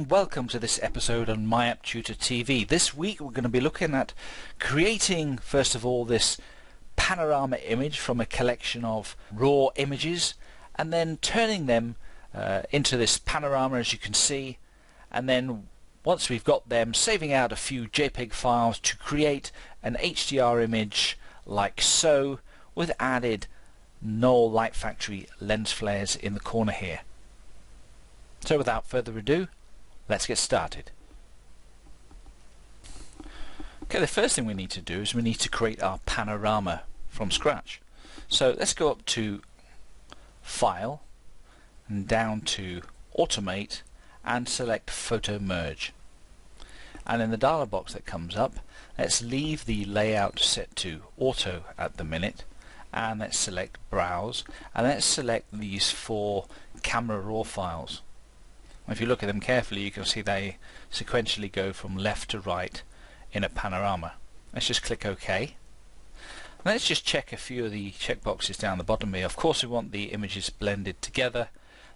and welcome to this episode on my App Tutor TV. This week we're going to be looking at creating, first of all, this panorama image from a collection of raw images and then turning them into this panorama, as you can see, and then once we've got them, saving out a few JPEG files to create an HDR image like so, with added Knoll Light Factory lens flares in the corner here. So without further ado, let's get started. Okay, the first thing we need to do is we need to create our panorama from scratch. So let's go up to File and down to Automate and select Photo Merge. And in the dialog box that comes up, let's leave the layout set to Auto at the minute, and let's select Browse, and let's select these 4 camera raw files. If you look at them carefully, you can see they sequentially go from left to right in a panorama. Let's just click OK. And let's just check a few of the checkboxes down the bottom here. Of course we want the images blended together.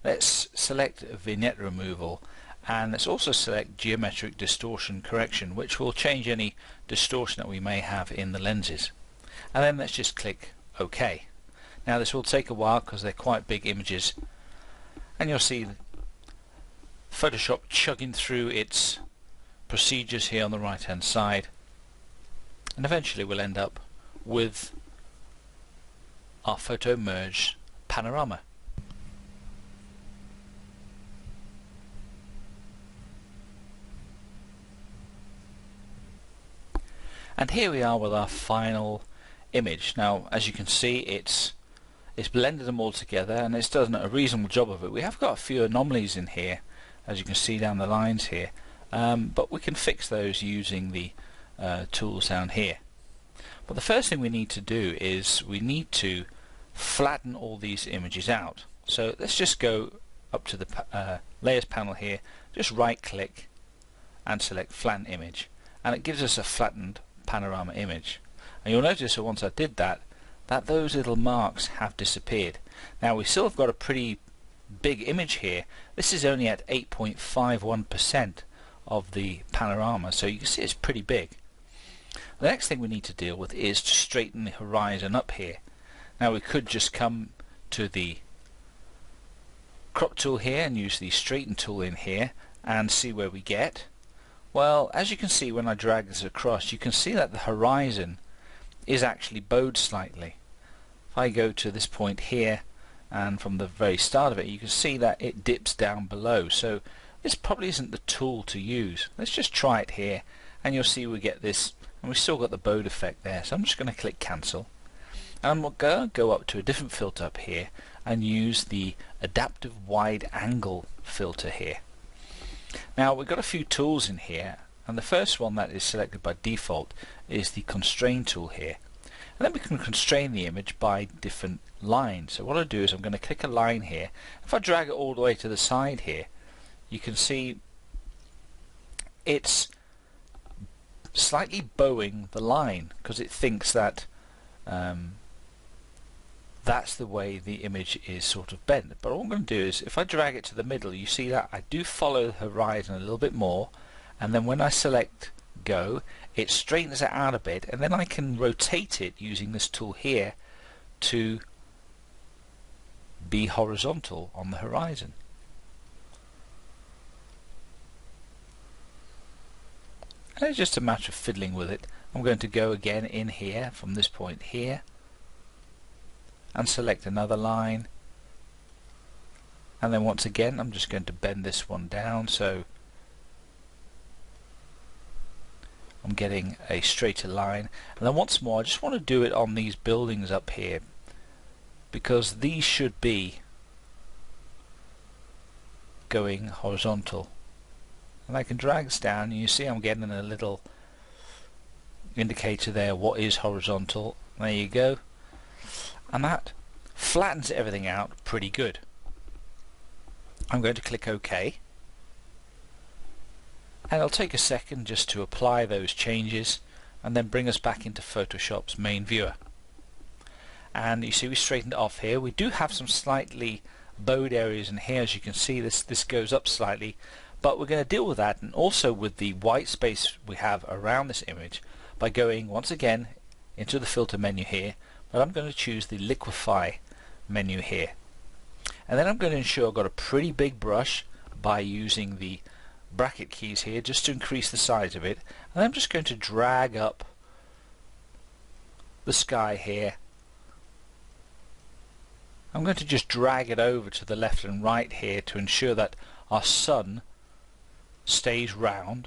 Let's select vignette removal, and let's also select geometric distortion correction, which will change any distortion that we may have in the lenses. And then let's just click OK. Now this will take a while because they're quite big images, and you'll see Photoshop chugging through its procedures here on the right hand side, and eventually we'll end up with our photo merge panorama. And here we are with our final image. Now, as you can see, it's blended them all together, and it's done a reasonable job of it. We have got a few anomalies in here, as you can see down the lines here, but we can fix those using the tools down here. But the first thing we need to do is we need to flatten all these images out. So let's just go up to the layers panel here, just right click and select flatten image, and it gives us a flattened panorama image. And you'll notice that once I did that, those little marks have disappeared. Now we still have got a pretty big image here. This is only at 8.51% of the panorama, so you can see it's pretty big. The next thing we need to deal with is to straighten the horizon up here. Now we could just come to the crop tool here and use the straighten tool in here and see where we get. Well, as you can see, when I drag this across, you can see that the horizon is actually bowed slightly. If I go to this point here, and from the very start of it, you can see that it dips down below, so this probably isn't the tool to use. Let's just try it here, and you'll see we get this, and we've still got the bowed effect there. So I'm just going to click cancel, and we'll go up to a different filter up here and use the adaptive wide angle filter here. Now we've got a few tools in here, and the first one that is selected by default is the constrain tool here, and then we can constrain the image by different lines. So what I'll do is I'm going to click a line here. If I drag it all the way to the side here, you can see it's slightly bowing the line because it thinks that that's the way the image is sort of bent. But all I'm going to do is, if I drag it to the middle, you see that I do follow the horizon a little bit more, and then when I select go, it straightens it out a bit, and then I can rotate it using this tool here to be horizontal on the horizon. And it's just a matter of fiddling with it. I'm going to go again in here from this point here and select another line, and then once again I'm just going to bend this one down so I'm getting a straighter line. And then once more I just want to do it on these buildings up here, because these should be going horizontal, and I can drag this down and you see I'm getting a little indicator there what is horizontal. There you go, and that flattens everything out pretty good. I'm going to click OK, and it'll take a second just to apply those changes and then bring us back into Photoshop's main viewer. And you see we straightened it off here. We do have some slightly bowed areas in here, as you can see. This goes up slightly, But we're going to deal with that and also with the white space we have around this image by going once again into the filter menu here, but I'm going to choose the liquefy menu here. And then I'm going to ensure I've got a pretty big brush by using the bracket keys here just to increase the size of it, and I'm just going to drag up the sky here. I'm going to just drag it over to the left and right here to ensure that our sun stays round.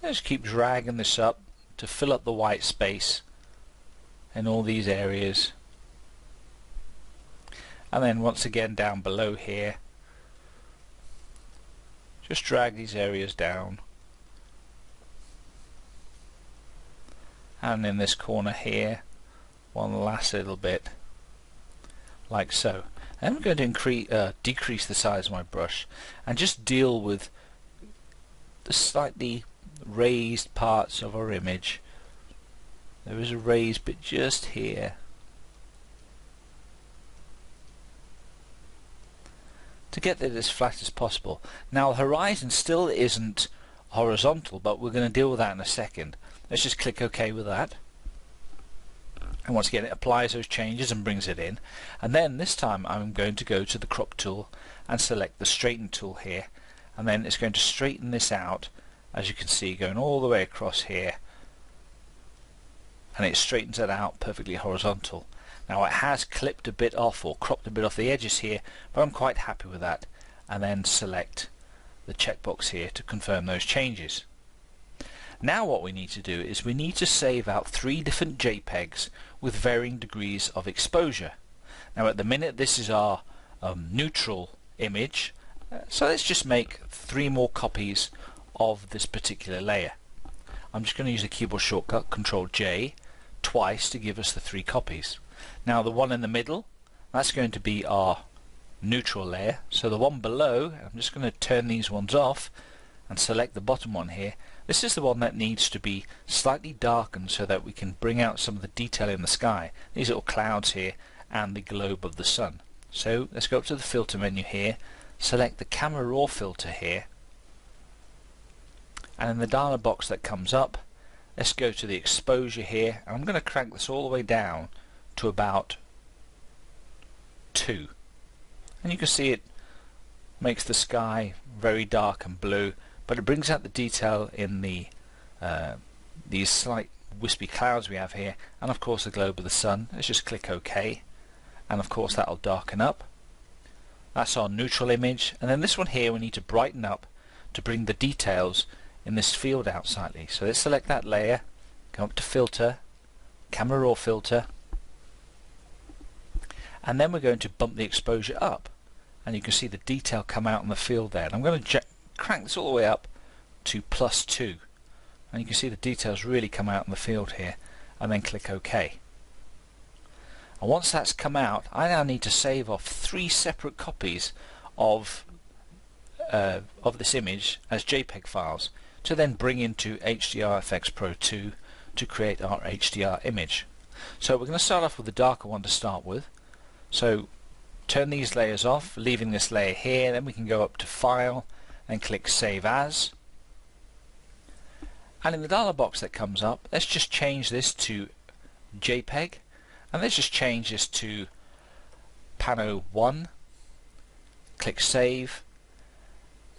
Just keep dragging this up to fill up the white space in all these areas, and then once again down below here just drag these areas down, and in this corner here one last little bit like so. And I'm going to decrease the size of my brush and just deal with the slightly raised parts of our image. There is a raised bit just here. To get it as flat as possible. Now the horizon still isn't horizontal, but we're going to deal with that in a second. Let's just click OK with that. And once again it applies those changes and brings it in. And then this time I'm going to go to the crop tool and select the straighten tool here. And then it's going to straighten this out, as you can see, going all the way across here. And it straightens it out perfectly horizontal. Now it has clipped a bit off or cropped a bit off the edges here, but I'm quite happy with that. And then select the checkbox here to confirm those changes. Now what we need to do is we need to save out 3 different JPEGs with varying degrees of exposure. Now at the minute this is our neutral image, so let's just make 3 more copies of this particular layer. I'm just going to use the keyboard shortcut Ctrl J twice to give us the 3 copies. Now the one in the middle, that's going to be our neutral layer. So the one below, I'm just going to turn these ones off and select the bottom one here. This is the one that needs to be slightly darkened so that we can bring out some of the detail in the sky. These little clouds here and the globe of the sun. So let's go up to the filter menu here, select the camera raw filter here, and in the dialog box that comes up, let's go to the exposure here, and I'm going to crank this all the way down to about 2. And you can see it makes the sky very dark and blue, but it brings out the detail in the these slight wispy clouds we have here, and of course the globe of the sun. Let's just click OK, and of course that'll darken up. That's our neutral image, and then this one here we need to brighten up to bring the details in this field out slightly. So let's select that layer, go up to filter, camera raw filter, and then we're going to bump the exposure up, and you can see the detail come out in the field there. And I'm going to crank this all the way up to +2, and you can see the details really come out in the field here, and then click OK. And once that's come out, I now need to save off 3 separate copies of this image as JPEG files to then bring into HDR Efx Pro 2 to create our HDR image. So we're going to start off with the darker one to start with. So turn these layers off, leaving this layer here, then we can go up to File and click Save As. And in the dialog box that comes up, let's just change this to JPEG, and let's just change this to Pano 1. Click Save,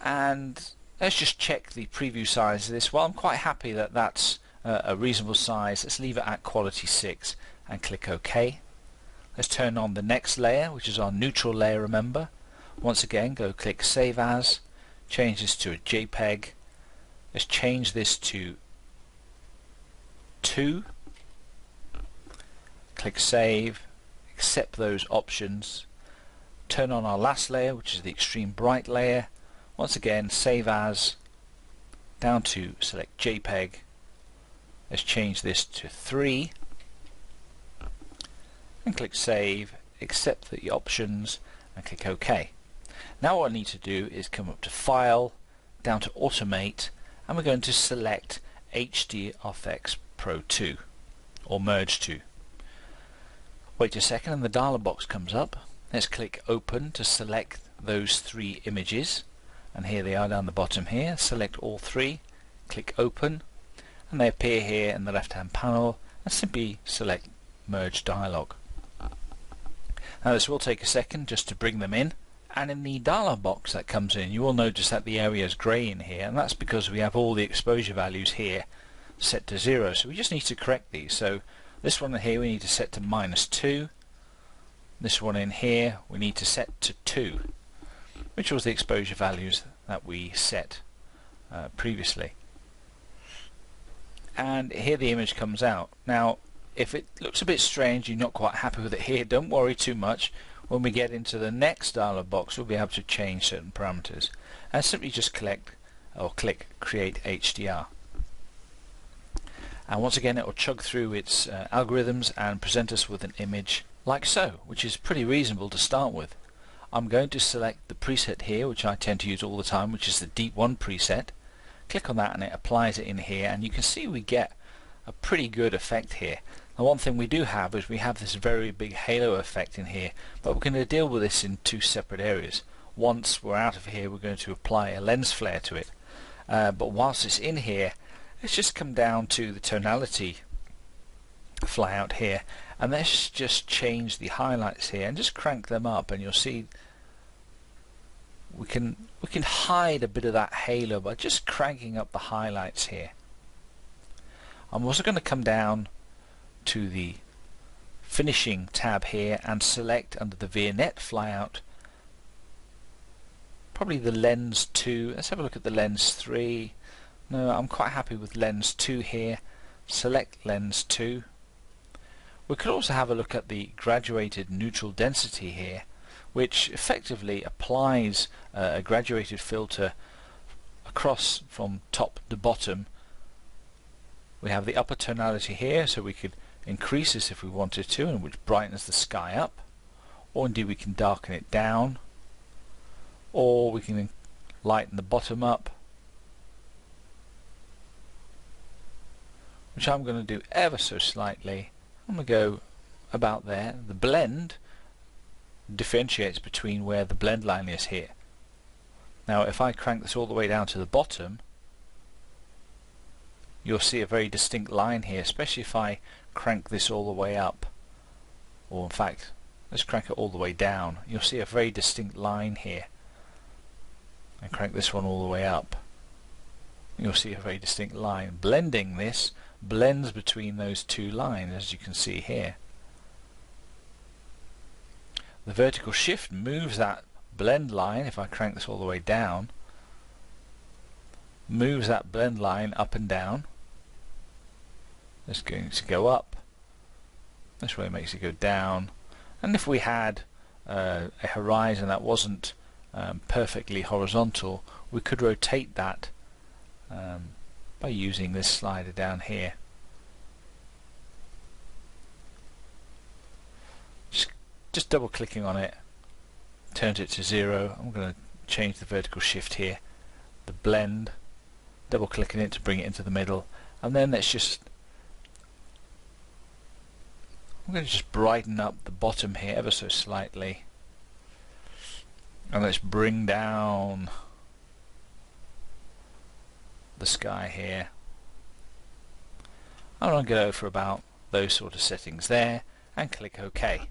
and let's just check the preview size of this. Well, I'm quite happy that that's a reasonable size. Let's leave it at quality 6 and click OK. Let's turn on the next layer, which is our neutral layer, remember. Once again, go click Save As, change this to a JPEG. Let's change this to 2. Click Save, accept those options. Turn on our last layer, which is the extreme bright layer. Once again, Save As, down to select JPEG. Let's change this to 3. And click Save, accept the options, and click OK. Now what I need to do is come up to File, down to Automate, and we're going to select HDR Efx Pro 2, or Merge 2. Wait a second and the dialog box comes up. Let's click Open to select those 3 images. and here they are down the bottom here. Select all three, click open, and they appear here in the left hand panel, and simply select merge dialog. Now this will take a second just to bring them in, and in the dialog box that comes in you will notice that the area is grey in here, and that's because we have all the exposure values here set to 0, so we just need to correct these. So this one here we need to set to -2, this one in here we need to set to 2, which was the exposure values that we set previously. And here the image comes out. Now if it looks a bit strange, you're not quite happy with it here, don't worry too much. When we get into the next dialog box we'll be able to change certain parameters, and simply just click create HDR, and once again it will chug through its algorithms and present us with an image like so, which is pretty reasonable to start with. I'm going to select the preset here, which I tend to use all the time, which is the Deep 1 preset. Click on that and it applies it in here, and you can see we get a pretty good effect here. Now one thing we do have is we have this very big halo effect in here, but we're going to deal with this in two separate areas. Once we're out of here we're going to apply a lens flare to it, but whilst it's in here, let's just come down to the tonality flyout here, and let's just change the highlights here and just crank them up, and you'll see we can hide a bit of that halo by just cranking up the highlights here. I'm also going to come down to the finishing tab here and select under the vignette flyout probably the lens 2. Let's have a look at the lens 3. No, I'm quite happy with lens 2 here. Select lens 2. We could also have a look at the graduated neutral density here, which effectively applies a graduated filter across from top to bottom. We have the upper tonality here, so we could increase this if we wanted to, and which brightens the sky up, or indeed we can darken it down, or we can lighten the bottom up, which I'm going to do ever so slightly. I'm going to go about there. The blend differentiates between where the blend line is here. Now if I crank this all the way down to the bottom, you'll see a very distinct line here, especially if I crank this all the way up, or in fact let's crank it all the way down. You'll see a very distinct line here, and crank this one all the way up, you'll see a very distinct line. Blending this blends between those two lines, as you can see here. The vertical shift moves that blend line. If I crank this all the way down, moves that blend line up and down. It's going to go up. This way makes it go down. And if we had a horizon that wasn't perfectly horizontal, we could rotate that by using this slider down here. Just double clicking on it turns it to 0. I'm going to change the vertical shift here, the blend, double clicking it to bring it into the middle, and then I'm going to just brighten up the bottom here ever so slightly, and let's bring down the sky here. I'm going to go for about those sort of settings there and click OK.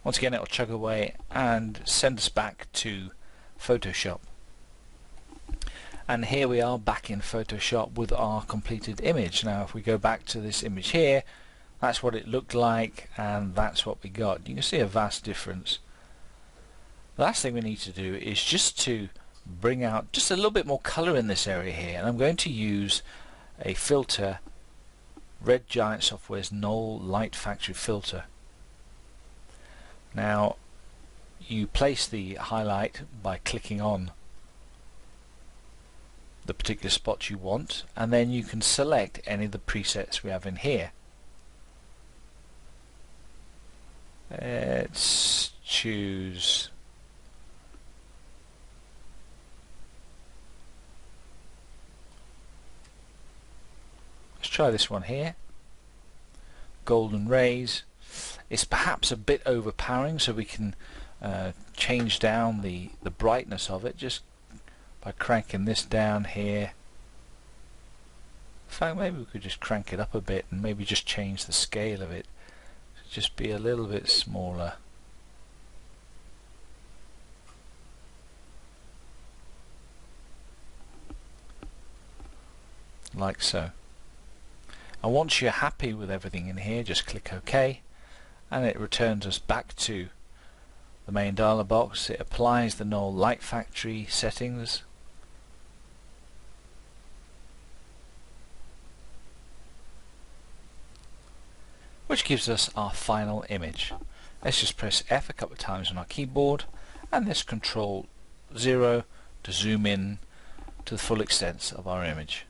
Once again it'll chug away and send us back to Photoshop. And here we are back in Photoshop with our completed image. Now if we go back to this image here, that's what it looked like, and that's what we got. You can see a vast difference. The last thing we need to do is just to bring out just a little bit more color in this area here, and I'm going to use a filter, Red Giant Software's Null Light Factory filter. Now you place the highlight by clicking on the particular spot you want, and then you can select any of the presets we have in here. Let's choose try this one here, Golden Rays. It's perhaps a bit overpowering, so we can change down the brightness of it. Just by cranking this down here. In fact, maybe we could just crank it up a bit and maybe just change the scale of it to just be a little bit smaller. Like so. And once you're happy with everything in here, just click OK, and it returns us back to the main dialog box. It applies the null light factory settings, which gives us our final image. Let's just press F a couple of times on our keyboard, and let's Control 0 to zoom in to the full extent of our image.